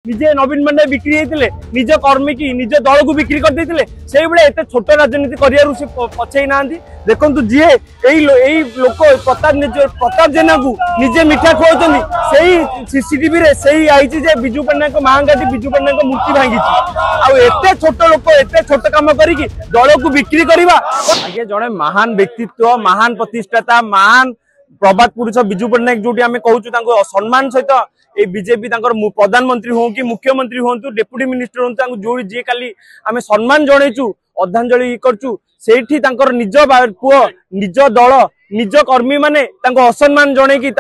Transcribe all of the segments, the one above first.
निजे नवीन पट्टनायक बिक्री होते निज कर्मी की निज दल को बिक्री कर देते से एत छोट राजनीति करू से पछे ना देखु जी लोक प्रताप जेना को निजे मिठा खुआउं सीसीटीवी आई बिजू पट्टनायक महांगाटी बिजू पट्टनायक मूर्ति भांगी एत छोट लोक एत छोट कम कर दल को बिक्री करवा आगे जड़े महान व्यक्तित्व महान प्रतिष्ठाता महान प्रभात पुरुष बिजू पट्टनायक जो आम कहूँ सम्मान सहित ए बीजेपी प्रधानमंत्री हो कि मुख्यमंत्री हूँ डेप्यूटी मिनिस्टर हूँ जो जी काली आम सम्मान जनइचु श्रद्धांजलि करचु सेठी निज पुओ निज दल निज कर्मी माने असम्मान जनईकी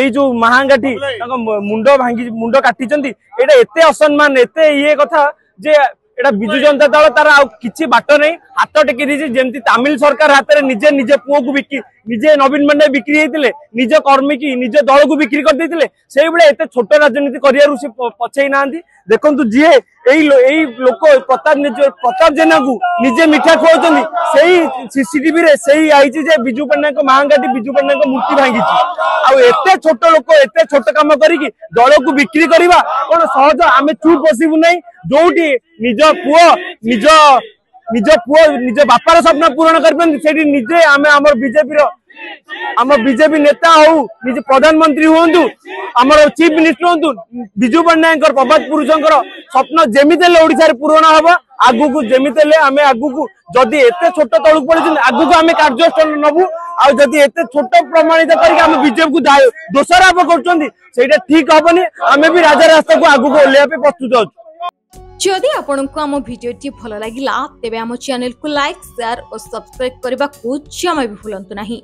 जो महांगाठी मुंड भांगी मुंड काटी एते असम्मान एते ये कथा जे एटा बिजु जनता दल तार किछि बाट नहीं हाथ टेकी दी जेमती तमिल सरकार हाथ में निजे निजे पुओ को बिक्री निजे नवीन पट्टनायक बिक्री होते निज कर्मी की निज दल को बिक्री कर देते से एत छोट राजनीति करू से पछे ना देखु जी लोक प्रताप जेना को निजे मिठा खुआउं सीसीटीवी आई बिजू पट्टनायक महांगाटी बिजू पट्टनायक मूर्ति भांगी एत छोट लोक एत छोट कम कर दल को बिक्री करवा कौन सहज आम चुप बसबू ना जो निज पुओ निज बापार स्वप्न पूरण कर निजे आम बीजेपी नेता हो निज प्रधानमंत्री हूँ आमर चीफ मिनिस्टर हूँ बिजू पट्टनायक प्रभात पुरुष स्वप्न जमीते ओडिशा पूरण हम आगु को जमीते आम आगु को जदि एत छोट तलू पड़े आगु को आम कार्यानुष्ठान नबू आदि एत छोट प्रमाणित करके बीजेपी को दोषारोप कर ठीक हेनी आम भी राजा रास्ता को आगु को ओल्लैया प्रस्तुत अच्छु। जदि आपंक आम भिडी भल लगा तेब आम चैनल को लाइक शेयर और सब्सक्राइब करने को जमा भी भूलु नहीं।